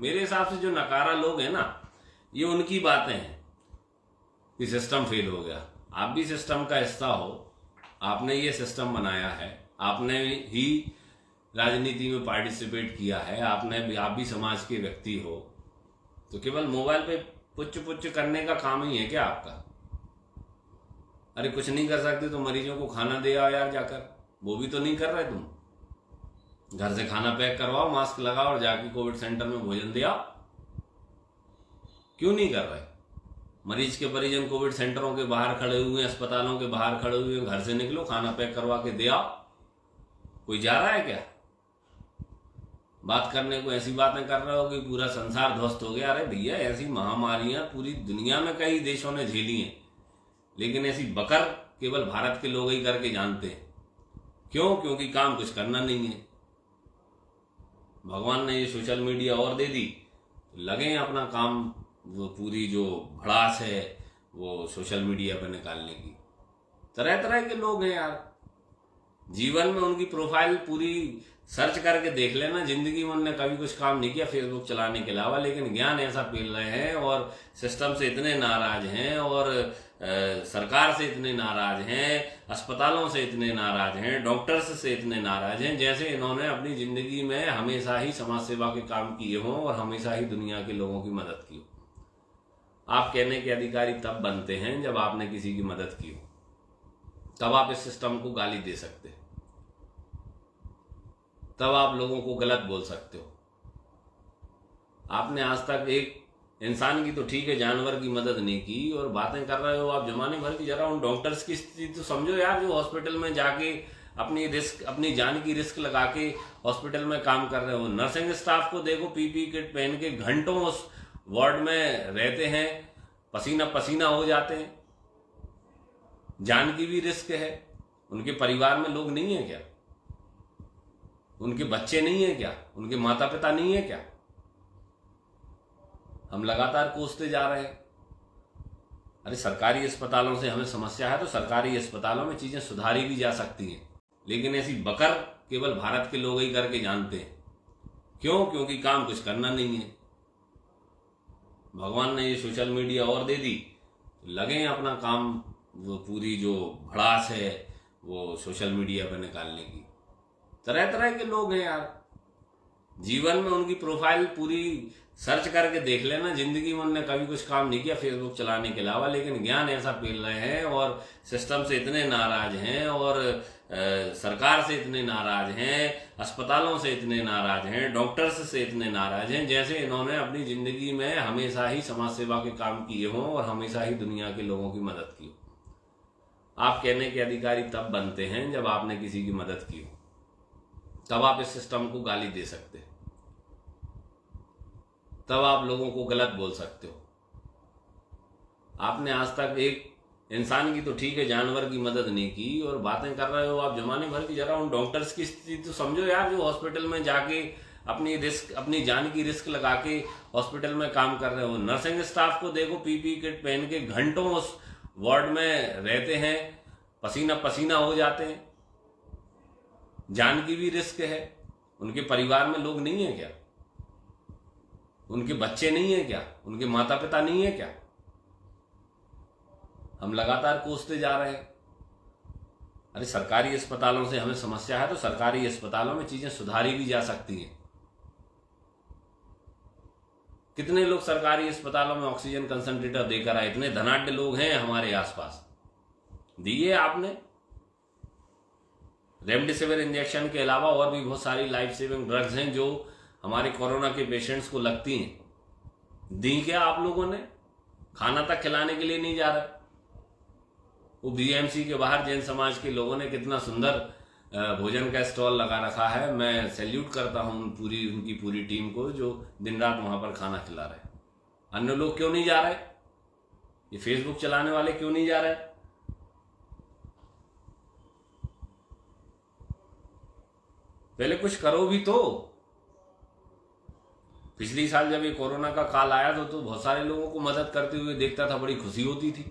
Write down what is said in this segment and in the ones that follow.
मेरे हिसाब से जो नकारा लोग हैं ना, ये उनकी बातें हैं कि सिस्टम फेल हो गया। आप भी सिस्टम का हिस्सा हो, आपने ये सिस्टम बनाया है, आपने ही राजनीति में पार्टिसिपेट किया है, आप भी समाज के व्यक्ति हो, तो केवल मोबाइल पे पुच्छ पुच्छ करने का काम ही है क्या आपका? अरे कुछ नहीं कर सकते तो मरीजों को खाना दे आओ यार जाकर, वो भी तो नहीं कर रहे तुम। घर से खाना पैक करवाओ, मास्क लगाओ और जाके कोविड सेंटर में भोजन दे आओ। क्यों नहीं कर रहे? मरीज के परिजन कोविड सेंटरों के बाहर खड़े हुए हैं, अस्पतालों के बाहर खड़े हुए हैं, घर से निकलो, खाना पैक करवा के दे आओ। कोई जा रहा है क्या? बात करने को ऐसी बातें कर रहे हो कि पूरा संसार ध्वस्त हो गया। अरे भैया, ऐसी महामारियां पूरी दुनिया में कई देशों ने झेली हैं, लेकिन ऐसी बकर केवल भारत के लोग ही करके जानते हैं। क्यों? क्योंकि काम कुछ करना नहीं है। भगवान ने ये सोशल मीडिया और दे दी, लगे अपना काम, वो पूरी जो भड़ास है वो सोशल मीडिया पर निकालने की। तरह तरह के लोग हैं यार, जीवन में उनकी प्रोफाइल पूरी सर्च करके देख लेना, जिंदगी में उन्होंने कभी कुछ काम नहीं किया फेसबुक चलाने के अलावा, लेकिन ज्ञान ऐसा पेल रहे हैं और सिस्टम से इतने नाराज हैं और सरकार से इतने नाराज हैं, अस्पतालों से इतने नाराज हैं, डॉक्टर्स से इतने नाराज हैं, जैसे इन्होंने अपनी जिंदगी में हमेशा ही समाज सेवा के काम किए हों और हमेशा ही दुनिया के लोगों की मदद की हो। आप कहने के अधिकारी तब बनते हैं जब आपने किसी की मदद की हो, तब आप इस सिस्टम को गाली दे सकते हैं, तब आप लोगों को गलत बोल सकते हो। आपने आज तक एक इंसान की तो ठीक है, जानवर की मदद नहीं की और बातें कर रहे हो आप जमाने भर की। जरा उन डॉक्टर्स की स्थिति तो समझो यार, जो हॉस्पिटल में जाके अपनी जान की रिस्क लगा के हॉस्पिटल में काम कर रहे हो। नर्सिंग स्टाफ को देखो, पीपी किट पहन के घंटों उस वार्ड में रहते हैं, पसीना पसीना हो जाते हैं, जान की भी रिस्क है। उनके परिवार में लोग नहीं है क्या? उनके बच्चे नहीं है क्या? उनके माता पिता नहीं है क्या? हम लगातार कोसते जा रहे हैं। अरे सरकारी अस्पतालों से हमें समस्या है तो सरकारी अस्पतालों में चीजें सुधारी भी जा सकती हैं, लेकिन ऐसी बकर केवल भारत के लोग ही करके जानते हैं। क्यों? क्योंकि काम कुछ करना नहीं है। भगवान ने ये सोशल मीडिया और दे दी, लगे अपना काम, वो पूरी जो भड़ास है वो सोशल मीडिया पर निकालने की। तरह तरह के लोग हैं यार, जीवन में उनकी प्रोफाइल पूरी सर्च करके देख लेना, जिंदगी में उन्होंने कभी कुछ काम नहीं किया फेसबुक चलाने के अलावा, लेकिन ज्ञान ऐसा पेल रहे हैं और सिस्टम से इतने नाराज हैं और सरकार से इतने नाराज हैं, अस्पतालों से इतने नाराज हैं, डॉक्टर्स से इतने नाराज हैं, जैसे इन्होंने अपनी जिंदगी में हमेशा ही समाज सेवा के काम किए हों और हमेशा ही दुनिया के लोगों की मदद की हो। आप कहने के अधिकारी तब बनते हैं जब आपने किसी की मदद की हो, तब आप इस सिस्टम को गाली दे सकते हैं, तब आप लोगों को गलत बोल सकते हो। आपने आज तक एक इंसान की तो ठीक है, जानवर की मदद नहीं की और बातें कर रहे हो आप जमाने भर की। जरा उन डॉक्टर्स की स्थिति तो समझो यार, जो हॉस्पिटल में जाके अपनी जान की रिस्क लगा के हॉस्पिटल में काम कर रहे हो। नर्सिंग स्टाफ को देखो, पीपी किट पहन के घंटों उस वार्ड में रहते हैं, पसीना पसीना हो जाते हैं, जान की भी रिस्क है। उनके परिवार में लोग नहीं है क्या? उनके बच्चे नहीं है क्या? उनके माता पिता नहीं है क्या? हम लगातार कोसते जा रहे हैं। अरे सरकारी अस्पतालों से हमें समस्या है तो सरकारी अस्पतालों में चीजें सुधारी भी जा सकती हैं। कितने लोग सरकारी अस्पतालों में ऑक्सीजन कंसंट्रेटर देकर आए? इतने धनाढ्य लोग हैं हमारे आसपास, दिए आपने। रेमडेसिविर इंजेक्शन के अलावा और भी बहुत सारी लाइफ सेविंग ड्रग्स हैं जो हमारे कोरोना के पेशेंट्स को लगती हैं, दी क्या आप लोगों ने? खाना तक खिलाने के लिए नहीं जा रहा। वो बीएमसी के बाहर जैन समाज के लोगों ने कितना सुंदर भोजन का स्टॉल लगा रखा है। मैं सैल्यूट करता हूं उनकी पूरी टीम को जो दिन रात वहां पर खाना खिला रहे हैं। अन्य लोग क्यों नहीं जा रहे? ये फेसबुक चलाने वाले क्यों नहीं जा रहे? पहले कुछ करो भी तो। पिछली साल जब ये कोरोना का काल आया तो बहुत सारे लोगों को मदद करते हुए देखता था, बड़ी खुशी होती थी।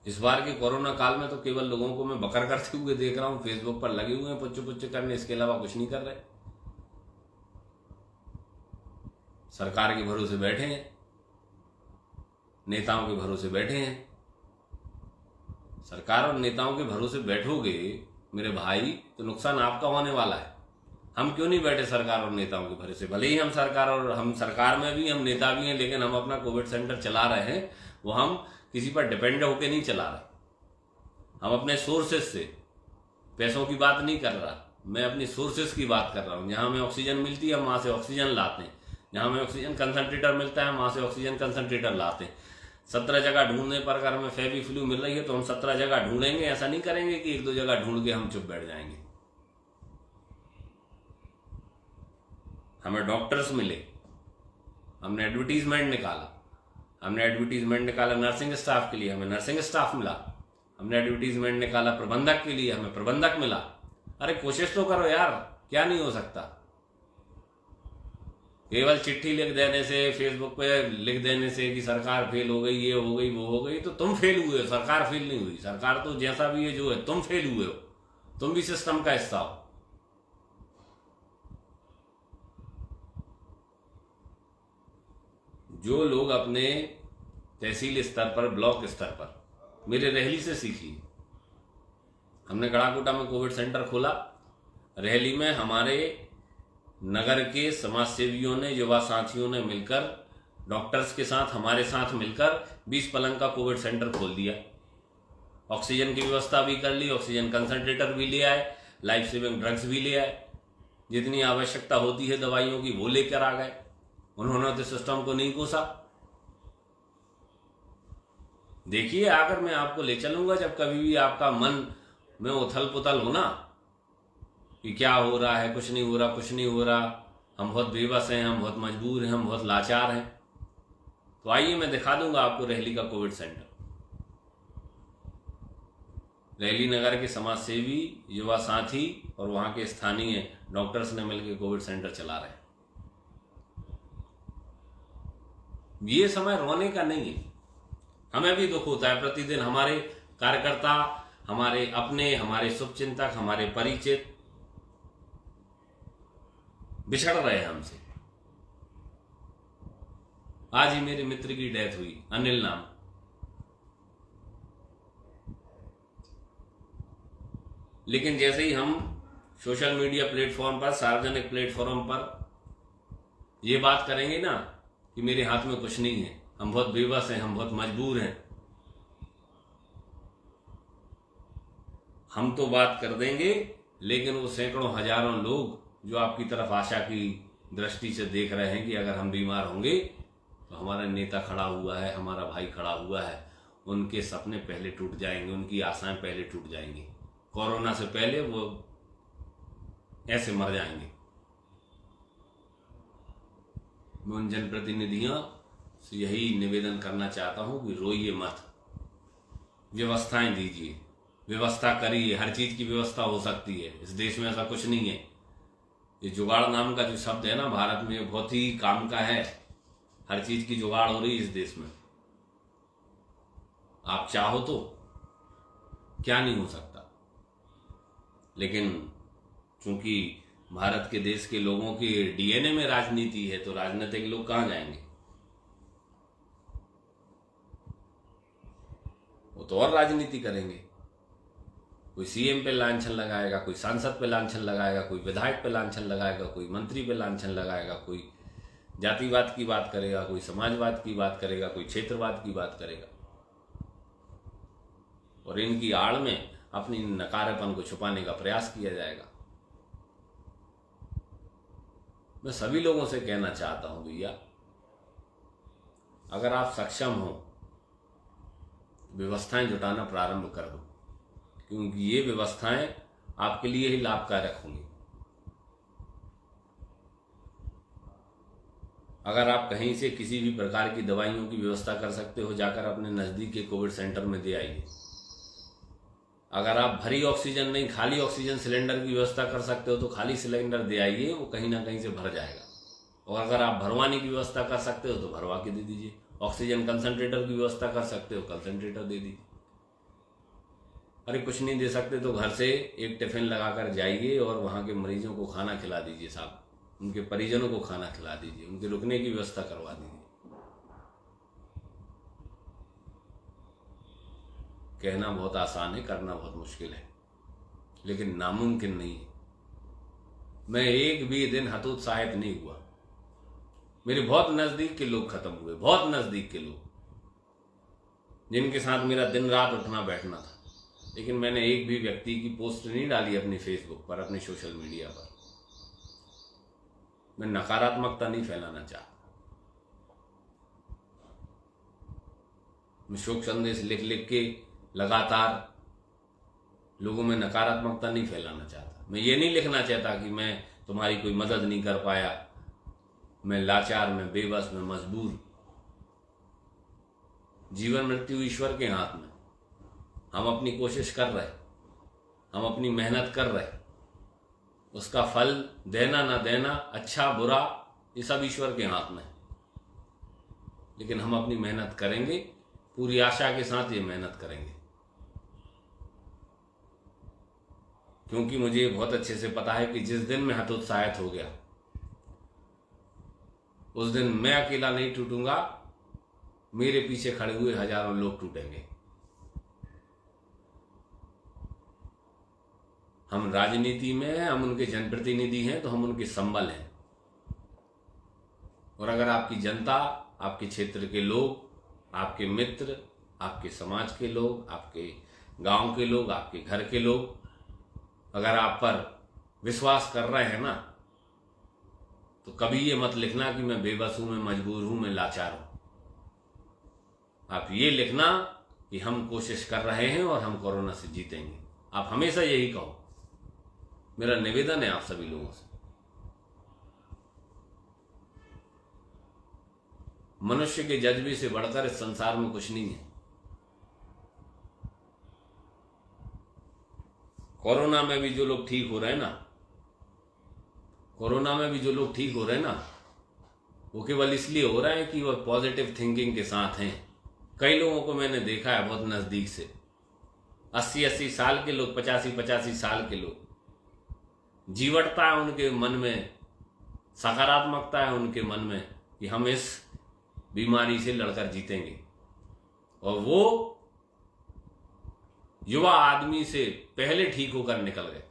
इस बार के कोरोना काल में तो केवल लोगों को मैं बकर करते हुए देख रहा हूं, फेसबुक पर लगे हुए हैं पुच्छ पुच्छ करने, इसके अलावा कुछ नहीं कर रहे। सरकार के भरोसे बैठे हैं, नेताओं के भरोसे बैठे हैं। सरकार और नेताओं के भरोसे बैठोगे मेरे भाई तो नुकसान आपका होने वाला है। हम क्यों नहीं बैठे सरकार और नेताओं के भरोसे? भले ही हम सरकार में भी, हम नेता भी हैं, लेकिन हम अपना कोविड सेंटर चला रहे हैं, वो हम किसी पर डिपेंड होकर नहीं चला रहे। हम अपने सोर्सेस से, पैसों की बात नहीं कर रहा, मैं अपनी सोर्सेस की बात कर रहा हूँ। जहाँ हमें ऑक्सीजन मिलती है हम वहाँ से ऑक्सीजन लाते हैं, जहाँ हमें ऑक्सीजन कंसनट्रेटर मिलता है हम वहाँ से ऑक्सीजन कंसनट्रेटर लाते हैं। 17 जगह ढूंढने पर अगर हमें फेवी फ्लू मिल रही है तो हम 17 जगह ढूंढेंगे, ऐसा नहीं करेंगे कि 1-2 जगह ढूंढ के हम चुप बैठ जाएंगे। हमें डॉक्टर्स मिले, हमने एडवर्टीजमेंट निकाला नर्सिंग स्टाफ के लिए, हमें नर्सिंग स्टाफ मिला। हमने एडवर्टीजमेंट निकाला प्रबंधक के लिए, हमें प्रबंधक मिला। अरे कोशिश तो करो यार, क्या नहीं हो सकता? केवल चिट्ठी लिख देने से, फेसबुक पे लिख देने से कि सरकार फेल हो गई, ये हो गई, वो हो गई, तो तुम फेल हुए हो, सरकार फेल नहीं हुई। सरकार तो जैसा भी है जो है, तुम फेल हुए हो, तुम भी सिस्टम का हिस्सा हो। जो लोग अपने तहसील स्तर पर, ब्लॉक स्तर पर, मेरे रेहली से सीखिए। हमने गढ़ाकोटा में कोविड सेंटर खोला, रेहली में हमारे नगर के समाज सेवियों ने, युवा साथियों ने मिलकर, डॉक्टर्स के साथ, हमारे साथ मिलकर 20 पलंग का कोविड सेंटर खोल दिया। ऑक्सीजन की व्यवस्था भी कर ली, ऑक्सीजन कंसंट्रेटर भी ले आए, लाइफ सेविंग ड्रग्स भी ले आए, जितनी आवश्यकता होती है दवाइयों की वो लेकर आ गए। उन्होंने तो सिस्टम को नहीं कोसा। देखिए, आकर मैं आपको ले चलूंगा जब कभी भी आपका मन में उथल पुथल हो ना, कि क्या हो रहा है, कुछ नहीं हो रहा, कुछ नहीं हो रहा, हम बहुत बेबस हैं, हम बहुत मजबूर हैं, हम बहुत लाचार हैं, तो आइए मैं दिखा दूंगा आपको रेहली का कोविड सेंटर। रेहली नगर के समाज सेवी, युवा साथी और वहां के स्थानीय डॉक्टर्स ने मिलकर कोविड सेंटर चला रहे हैं। ये समय रोने का नहीं है। हमें भी दुख होता है प्रतिदिन, हमारे कार्यकर्ता, हमारे अपने, हमारे शुभचिंतक, हमारे परिचित बिछड़ रहे हैं हमसे। आज ही मेरे मित्र की डेथ हुई, अनिल नाम। लेकिन जैसे ही हम सोशल मीडिया प्लेटफॉर्म पर, सार्वजनिक प्लेटफॉर्म पर ये बात करेंगे ना कि मेरे हाथ में कुछ नहीं है, हम बहुत बेबस हैं, हम बहुत मजबूर हैं, हम तो बात कर देंगे, लेकिन वो सैकड़ों हजारों लोग जो आपकी तरफ आशा की दृष्टि से देख रहे हैं कि अगर हम बीमार होंगे तो हमारा नेता खड़ा हुआ है, हमारा भाई खड़ा हुआ है, उनके सपने पहले टूट जाएंगे, उनकी आशाएं पहले टूट जाएंगी। कोरोना से पहले वो ऐसे मर जाएंगे। मैं उन जनप्रतिनिधियों से यही निवेदन करना चाहता हूं कि रोइए मत, व्यवस्थाएं दीजिए, व्यवस्था करिए। हर चीज की व्यवस्था हो सकती है, इस देश में ऐसा कुछ नहीं है। ये जुगाड़ नाम का जो शब्द है ना भारत में, बहुत ही काम का है। हर चीज की जुगाड़ हो रही है इस देश में। आप चाहो तो क्या नहीं हो सकता। लेकिन चूंकि भारत के देश के लोगों की डीएनए में राजनीति है, तो राजनीतिक लोग कहां जाएंगे? वो तो और राजनीति करेंगे। कोई सीएम पे लांछन लगाएगा, कोई सांसद पे लांछन लगाएगा, कोई विधायक पे लांछन लगाएगा, कोई मंत्री पे लांछन लगाएगा, कोई जातिवाद की बात करेगा, कोई समाजवाद की बात करेगा, कोई क्षेत्रवाद की बात करेगा। और इनकी आड़ में अपनी नकारेपन को छुपाने का प्रयास किया जाएगा। मैं सभी लोगों से कहना चाहता हूं भैया, अगर आप सक्षम हो व्यवस्थाएं जुटाना प्रारंभ कर दो, क्योंकि ये व्यवस्थाएं आपके लिए ही लाभकारक होंगी। अगर आप कहीं से किसी भी प्रकार की दवाइयों की व्यवस्था कर सकते हो, जाकर अपने नजदीक के कोविड सेंटर में दे आइए। अगर आप भरी ऑक्सीजन नहीं, खाली ऑक्सीजन सिलेंडर की व्यवस्था कर सकते हो तो खाली सिलेंडर दे आइए, वो कहीं ना कहीं से भर जाएगा। और अगर आप भरवाने की व्यवस्था कर सकते हो तो भरवा के दे दीजिए। ऑक्सीजन कंसंट्रेटर की व्यवस्था कर सकते हो, कंसंट्रेटर दे दीजिए। अरे कुछ नहीं दे सकते तो घर से एक टिफिन लगाकर जाइए और वहां के मरीजों को खाना खिला दीजिए साहब। उनके परिजनों को खाना खिला दीजिए, उनके रुकने की व्यवस्था करवा दीजिए। कहना बहुत आसान है, करना बहुत मुश्किल है, लेकिन नामुमकिन नहीं है। मैं एक भी दिन हतोत्साहित नहीं हुआ। मेरे बहुत नजदीक के लोग खत्म हुए, बहुत नजदीक के लोग जिनके साथ मेरा दिन रात उठना बैठना था, लेकिन मैंने एक भी व्यक्ति की पोस्ट नहीं डाली अपनी फेसबुक पर, अपने सोशल मीडिया पर। मैं नकारात्मकता नहीं फैलाना चाहता। मैं शोक संदेश लिख लिख के लगातार लोगों में नकारात्मकता नहीं फैलाना चाहता। मैं ये नहीं लिखना चाहता कि मैं तुम्हारी कोई मदद नहीं कर पाया, मैं लाचार, मैं बेबस, मैं मजबूर। जीवन मृत्यु ईश्वर के हाथ में। हम अपनी कोशिश कर रहे, हम अपनी मेहनत कर रहे, उसका फल देना ना देना, अच्छा बुरा, ये सब ईश्वर के हाथ में है। लेकिन हम अपनी मेहनत करेंगे, पूरी आशा के साथ ये मेहनत करेंगे, क्योंकि मुझे बहुत अच्छे से पता है कि जिस दिन मैं हतोत्साहित हो गया, उस दिन मैं अकेला नहीं टूटूंगा, मेरे पीछे खड़े हुए हजारों लोग टूटेंगे। हम राजनीति में हैं, हम उनके जनप्रतिनिधि हैं, तो हम उनके संबल हैं। और अगर आपकी जनता, आपके क्षेत्र के लोग, आपके मित्र, आपके समाज के लोग, आपके गांव के लोग, आपके घर के लोग अगर आप पर विश्वास कर रहे हैं ना, तो कभी ये मत लिखना कि मैं बेबस हूं, मैं मजबूर हूं, मैं लाचार हूं। आप ये लिखना कि हम कोशिश कर रहे हैं और हम कोरोना से जीतेंगे। आप हमेशा यही कहो। मेरा निवेदन है आप सभी लोगों से। मनुष्य के जज्बे से बढ़कर इस संसार में कुछ नहीं है। कोरोना में भी जो लोग ठीक हो रहे हैं ना, कोरोना में भी जो लोग ठीक हो रहे हैं ना, वो केवल इसलिए हो रहा है कि वो पॉजिटिव थिंकिंग के साथ हैं। कई लोगों को मैंने देखा है बहुत नजदीक से, 80-80 साल के लोग, 85-85 साल के लोग, जीवटता है उनके मन में, सकारात्मकता है उनके मन में कि हम इस बीमारी से लड़कर जीतेंगे। और वो युवा आदमी से पहले ठीक होकर निकल गए।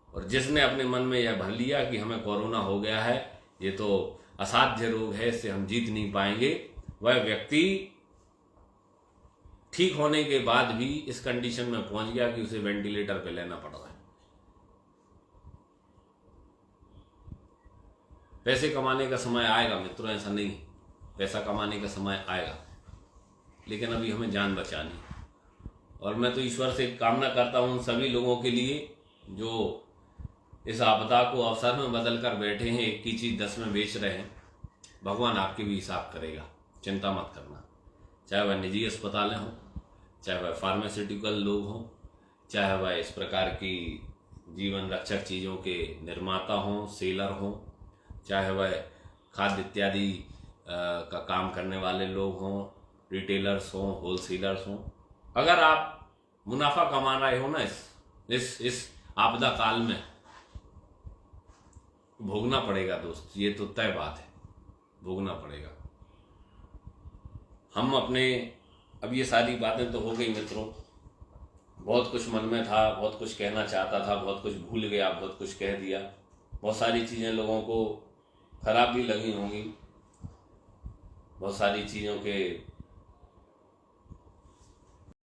और जिसने अपने मन में यह भर लिया कि हमें कोरोना हो गया है, ये तो असाध्य रोग है, इससे हम जीत नहीं पाएंगे, वह व्यक्ति ठीक होने के बाद भी इस कंडीशन में पहुंच गया कि उसे वेंटिलेटर पे लेना पड़ रहा है। पैसे कमाने का समय आएगा मित्रों, ऐसा नहीं, पैसा कमाने का समय आएगा, लेकिन अभी हमें जान बचानी है। और मैं तो ईश्वर से कामना करता हूं सभी लोगों के लिए जो इस आपदा को अवसर में बदल कर बैठे हैं, एक की चीज 10 में बेच रहे हैं, भगवान आपके भी हिसाब करेगा, चिंता मत करना। चाहे वह निजी अस्पतालें हों, चाहे वह फार्मास्यूटिकल लोग हों, चाहे वह इस प्रकार की जीवन रक्षक चीज़ों के निर्माता हों, सेलर हों, चाहे वह खाद्य इत्यादि का काम करने वाले लोग हों, रिटेलर्स हों, होलसेलर्स हों। अगर आप मुनाफा कमा रहे हो ना इस आपदा काल में, भोगना पड़ेगा दोस्त, ये तो तय बात है, भोगना पड़ेगा। हम अपने, अब ये सारी बातें तो हो गई मित्रों, बहुत कुछ मन में था, बहुत कुछ कहना चाहता था, बहुत कुछ भूल गया, बहुत कुछ कह दिया, बहुत सारी चीज़ें लोगों को खराब भी लगी होंगी, बहुत सारी चीज़ों के